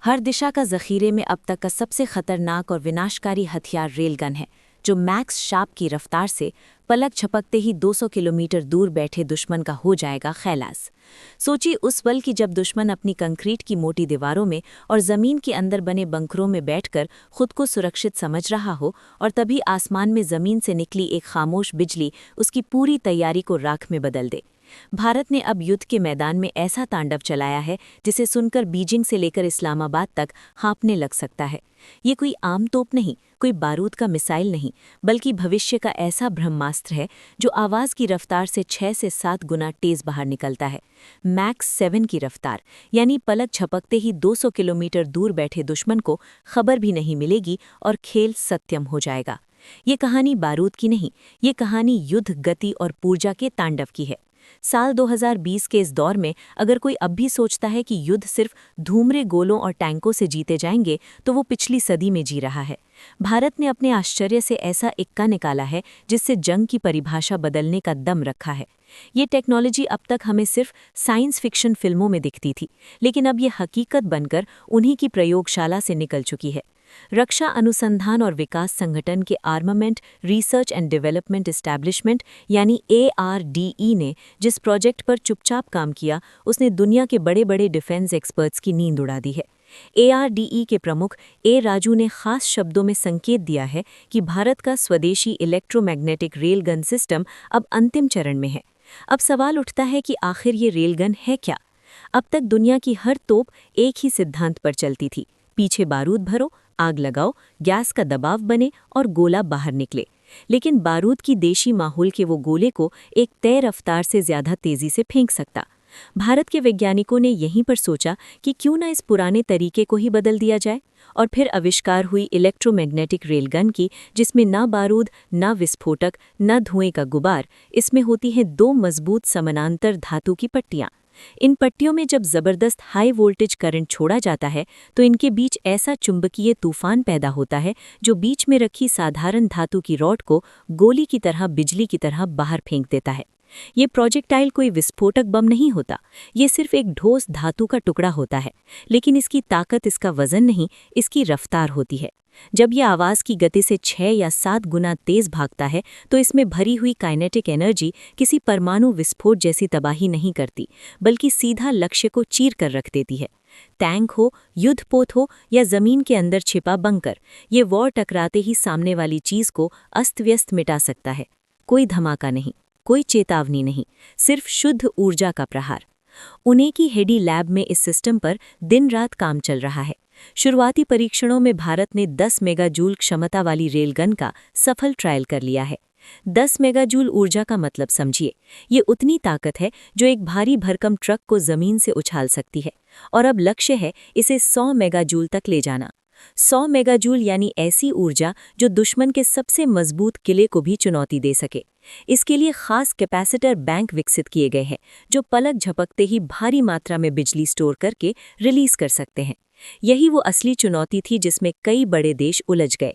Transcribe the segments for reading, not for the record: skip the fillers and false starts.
हर दिशा का जखीरे में अब तक का सबसे खतरनाक और विनाशकारी हथियार रेलगन है, जो मैक्स शार्प की रफ्तार से पलक झपकते ही 200 किलोमीटर दूर बैठे दुश्मन का हो जाएगा खैलास। सोचिए उस पल की जब दुश्मन अपनी कंक्रीट की मोटी दीवारों में और जमीन के अंदर बने बंकरों में बैठकर खुद को सुरक्षित समझ रहा हो, और तभी आसमान में जमीन से निकली एक खामोश बिजली उसकी पूरी तैयारी को राख में बदल दे। भारत ने अब युद्ध के मैदान में ऐसा तांडव चलाया है जिसे सुनकर बीजिंग से लेकर इस्लामाबाद तक हाँपने लग सकता है। ये कोई आम तोप नहीं, कोई बारूद का मिसाइल नहीं, बल्कि भविष्य का ऐसा ब्रह्मास्त्र है जो आवाज़ की रफ्तार से 6 से 7 गुना तेज बाहर निकलता है। मैक्स 7 की रफ्तार, यानी पलक झपकते ही 200 किलोमीटर दूर बैठे दुश्मन को खबर भी नहीं मिलेगी और खेल सत्यम हो जाएगा। ये कहानी बारूद की नहीं, ये कहानी युद्ध, गति और ऊर्जा के तांडव की है। साल 2020 के इस दौर में अगर कोई अब भी सोचता है कि युद्ध सिर्फ धूम्रे गोलों और टैंकों से जीते जाएंगे, तो वो पिछली सदी में जी रहा है। भारत ने अपने आश्चर्य से ऐसा इक्का निकाला है जिससे जंग की परिभाषा बदलने का दम रखा है। ये टेक्नोलॉजी अब तक हमें सिर्फ साइंस फिक्शन फिल्मों में दिखती थी, लेकिन अब ये हकीकत बनकर उन्हीं की प्रयोगशाला से निकल चुकी है। रक्षा अनुसंधान और विकास संगठन के armament research and development establishment यानी ARDE ने जिस प्रोजेक्ट पर चुपचाप काम किया, उसने दुनिया के बड़े बड़े डिफेंस एक्सपर्ट्स की नींद उड़ा दी है। ARDE के प्रमुख राजू ने खास शब्दों में संकेत दिया है कि भारत का स्वदेशी इलेक्ट्रोमैग्नेटिक रेलगन सिस्टम अब अंतिम चरण में है। अब सवाल उठता है कि आखिर ये रेलगन है क्या? अब तक दुनिया की हर तोप एक ही सिद्धांत पर चलती थी, पीछे बारूद भरो, आग लगाओ, गैस का दबाव बने और गोला बाहर निकले। लेकिन बारूद की देशी माहौल के वो गोले को एक तय रफ्तार से ज्यादा तेजी से फेंक सकता। भारत के वैज्ञानिकों ने यहीं पर सोचा कि क्यों ना इस पुराने तरीके को ही बदल दिया जाए, और फिर आविष्कार हुई इलेक्ट्रोमैग्नेटिक रेलगन की, जिसमें ना बारूद, ना विस्फोटक, ना धुएं का गुबार, इसमें होती हैं 2 मजबूत समानांतर धातु की पट्टियां। इन पट्टियों में जब जबरदस्त हाई वोल्टेज करंट छोड़ा जाता है तो इनके बीच ऐसा चुंबकीय तूफान पैदा होता है जो बीच में रखी साधारण धातु की रॉड को गोली की तरह, बिजली की तरह बाहर फेंक देता है। ये प्रोजेक्टाइल कोई विस्फोटक बम नहीं होता, ये सिर्फ एक ठोस धातु का टुकड़ा होता है, लेकिन इसकी ताकत इसका वजन नहीं, इसकी रफ्तार होती है। जब यह आवाज़ की गति से 6 या 7 गुना तेज भागता है तो इसमें भरी हुई काइनेटिक एनर्जी किसी परमाणु विस्फोट जैसी तबाही नहीं करती, बल्कि सीधा लक्ष्य को चीर कर रख देती है। टैंक हो, युद्धपोत हो या जमीन के अंदर छिपा बंकर, ये वॉर टकराते ही सामने वाली चीज को अस्त व्यस्त मिटा सकता है। कोई धमाका नहीं, कोई चेतावनी नहीं, सिर्फ शुद्ध ऊर्जा का प्रहार। उन्हें की हेडी लैब में इस सिस्टम पर दिन रात काम चल रहा है। शुरुआती परीक्षणों में भारत ने 10 मेगाजूल क्षमता वाली रेलगन का सफल ट्रायल कर लिया है। 10 मेगाजूल ऊर्जा का मतलब समझिए, ये उतनी ताकत है जो एक भारी भरकम ट्रक को जमीन से उछाल सकती है, और अब लक्ष्य है इसे 100 मेगाजूल तक ले जाना। 100 मेगाजूल यानी ऐसी ऊर्जा जो दुश्मन के सबसे मजबूत किले को भी चुनौती दे सके। इसके लिए खास कैपेसिटर बैंक विकसित किए गए हैं जो पलक झपकते ही भारी मात्रा में बिजली स्टोर करके रिलीज कर सकते हैं। यही वो असली चुनौती थी जिसमें कई बड़े देश उलझ गए।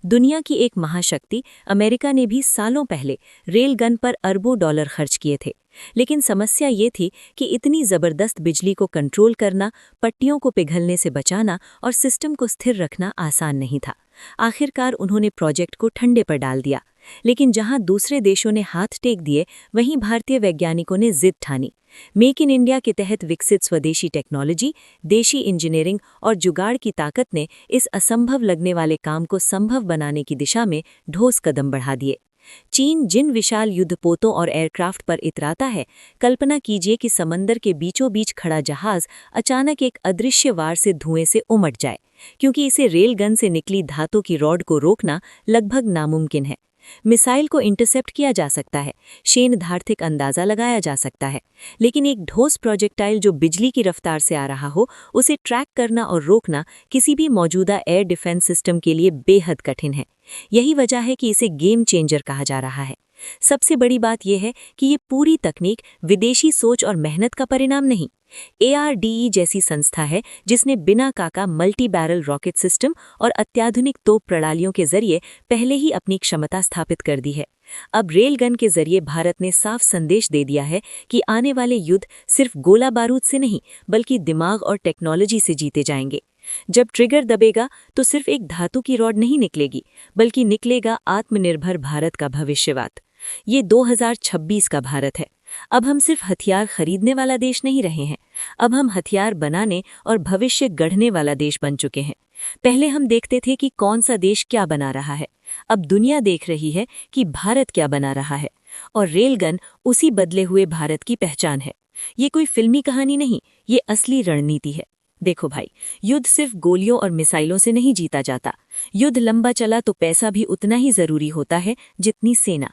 दुनिया की एक महाशक्ति अमेरिका ने भी सालों पहले रेलगन पर अरबों डॉलर खर्च किए थे, लेकिन समस्या ये थी कि इतनी जबरदस्त बिजली को कंट्रोल करना, पट्टियों को पिघलने से बचाना और सिस्टम को स्थिर रखना आसान नहीं था। आखिरकार उन्होंने प्रोजेक्ट को ठंडे पर डाल दिया, लेकिन जहां दूसरे देशों ने हाथ टेक दिए, वहीं भारतीय वैज्ञानिकों ने जिद ठानी। मेक इन इंडिया के तहत विकसित स्वदेशी टेक्नोलॉजी, देशी इंजीनियरिंग और जुगाड़ की ताकत ने इस असंभव लगने वाले काम को संभव बनाने की दिशा में ठोस कदम बढ़ा दिए। चीन जिन विशाल युद्धपोतों और एयरक्राफ्ट पर इतराता है, कल्पना कीजिए कि समंदर के बीचों बीच खड़ा जहाज अचानक एक अदृश्य वार से धुएं से उमड़ जाए, क्योंकि इसे रेलगन से निकली धातु की रॉड को रोकना लगभग नामुमकिन है। मिसाइल को इंटरसेप्ट किया जा सकता है, क्षेत्रधार्थिक अंदाजा लगाया जा सकता है, लेकिन एक ठोस प्रोजेक्टाइल जो बिजली की रफ्तार से आ रहा हो, उसे ट्रैक करना और रोकना किसी भी मौजूदा एयर डिफेंस सिस्टम के लिए बेहद कठिन है। यही वजह है कि इसे गेम चेंजर कहा जा रहा है। सबसे बड़ी बात यह है कि ये पूरी तकनीक विदेशी सोच और मेहनत का परिणाम नहीं। ARDE जैसी संस्था है जिसने बिना काका मल्टी बैरल रॉकेट सिस्टम और अत्याधुनिक तोप प्रणालियों के जरिए पहले ही अपनी क्षमता स्थापित कर दी है। अब रेलगन के जरिए भारत ने साफ संदेश दे दिया है कि आने वाले युद्ध सिर्फ गोला बारूद से नहीं, बल्कि दिमाग और टेक्नोलॉजी से जीते जाएंगे। जब ट्रिगर दबेगा तो सिर्फ एक धातु की रॉड नहीं निकलेगी, बल्कि निकलेगा आत्मनिर्भर भारत का भविष्यवाद। ये 2026 का भारत है। अब हम सिर्फ हथियार खरीदने वाला देश नहीं रहे हैं, अब हम हथियार बनाने और भविष्य गढ़ने वाला देश बन चुके हैं। पहले हम देखते थे कि कौन सा देश क्या बना रहा है, अब दुनिया देख रही है कि भारत क्या बना रहा है, और रेलगन उसी बदले हुए भारत की पहचान है। ये कोई फिल्मी कहानी नहीं, ये असली रणनीति है। देखो भाई, युद्ध सिर्फ गोलियों और मिसाइलों से नहीं जीता जाता। युद्ध लंबा चला तो पैसा भी उतना ही जरूरी होता है जितनी सेना।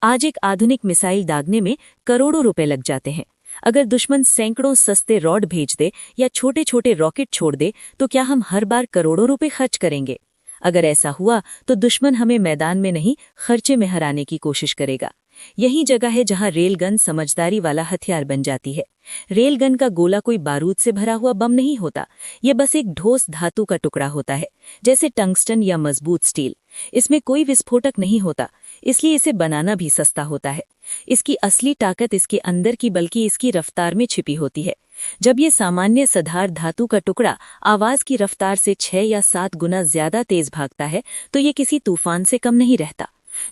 आज एक आधुनिक मिसाइल दागने में करोड़ों रुपए लग जाते हैं। अगर दुश्मन सैकड़ों सस्ते रॉड भेज दे या छोटे छोटे रॉकेट छोड़ दे तो क्या हम हर बार करोड़ों रुपए खर्च करेंगे? अगर ऐसा हुआ तो दुश्मन हमें मैदान में नहीं, खर्चे में हराने की कोशिश करेगा। यही जगह है जहां रेलगन समझदारी वाला हथियार बन जाती है। रेलगन का गोला कोई बारूद से भरा हुआ बम नहीं होता, ये बस एक ठोस धातु का टुकड़ा होता है, जैसे टंगस्टन या मजबूत स्टील। इसमें कोई विस्फोटक नहीं होता, इसलिए इसे बनाना भी सस्ता होता है। इसकी असली ताकत इसके अंदर की बल्कि इसकी रफ्तार में छिपी होती है। जब ये सामान्य साधारण धातु का टुकड़ा आवाज की रफ्तार से 6 या 7 गुना ज्यादा तेज भागता है तो ये किसी तूफान से कम नहीं रहता।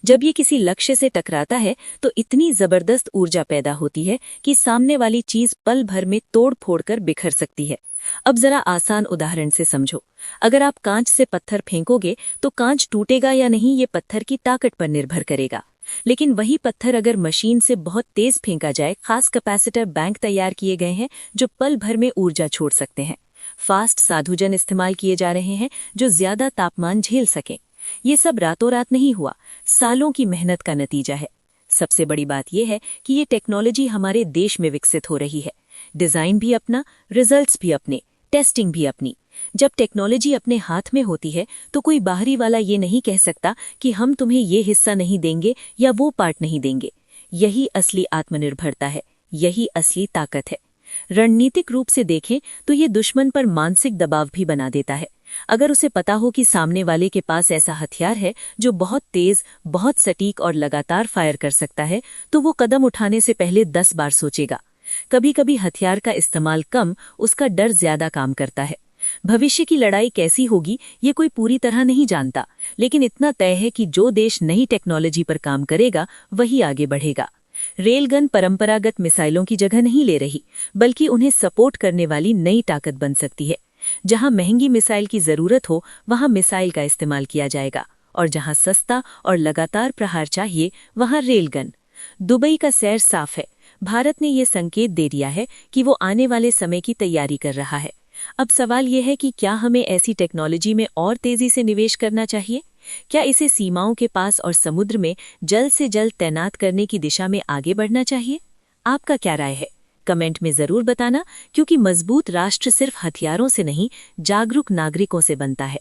जब ये किसी लक्ष्य से टकराता है तो इतनी जबरदस्त ऊर्जा पैदा होती है कि सामने वाली चीज पल भर में तोड़ फोड़ कर बिखर सकती है। अब जरा आसान उदाहरण से समझो। अगर आप कांच से पत्थर फेंकोगे तो कांच टूटेगा या नहीं ये पत्थर की ताकत पर निर्भर करेगा। लेकिन वही पत्थर अगर मशीन से बहुत तेज फेंका जाए, खास कैपेसिटर बैंक तैयार किए गए हैं जो पल भर में ऊर्जा छोड़ सकते हैं। फास्ट साधुजन इस्तेमाल किए जा रहे हैं जो ज्यादा तापमान झेल सकें। ये सब रातों रात नहीं हुआ, सालों की मेहनत का नतीजा है। सबसे बड़ी बात यह है कि ये टेक्नोलॉजी हमारे देश में विकसित हो रही है। डिजाइन भी अपना, रिजल्ट्स भी अपने, टेस्टिंग भी अपनी। जब टेक्नोलॉजी अपने हाथ में होती है तो कोई बाहरी वाला ये नहीं कह सकता कि हम तुम्हें ये हिस्सा नहीं देंगे या वो पार्ट नहीं देंगे। यही असली आत्मनिर्भरता है, यही असली ताकत है। रणनीतिक रूप से देखें तो ये दुश्मन पर मानसिक दबाव भी बना देता है। अगर उसे पता हो कि सामने वाले के पास ऐसा हथियार है जो बहुत तेज, बहुत सटीक और लगातार फायर कर सकता है, तो वो कदम उठाने से पहले 10 बार सोचेगा। कभी कभी हथियार का इस्तेमाल कम, उसका डर ज्यादा काम करता है। भविष्य की लड़ाई कैसी होगी ये कोई पूरी तरह नहीं जानता, लेकिन इतना तय है कि जो देश नई टेक्नोलॉजी पर काम करेगा वही आगे बढ़ेगा। रेलगन परंपरागत मिसाइलों की जगह नहीं ले रही, बल्कि उन्हें सपोर्ट करने वाली नई ताकत बन सकती है। जहां महंगी मिसाइल की जरूरत हो वहां मिसाइल का इस्तेमाल किया जाएगा, और जहां सस्ता और लगातार प्रहार चाहिए वहां रेलगन। दुबई का सैर साफ है। भारत ने ये संकेत दे दिया है कि वो आने वाले समय की तैयारी कर रहा है। अब सवाल ये है कि क्या हमें ऐसी टेक्नोलॉजी में और तेजी से निवेश करना चाहिए? क्या इसे सीमाओं के पास और समुद्र में जल्द से जल्द तैनात करने की दिशा में आगे बढ़ना चाहिए? आपका क्या राय है? कमेंट में जरूर बताना, क्योंकि मजबूत राष्ट्र सिर्फ हथियारों से नहीं, जागरूक नागरिकों से बनता है।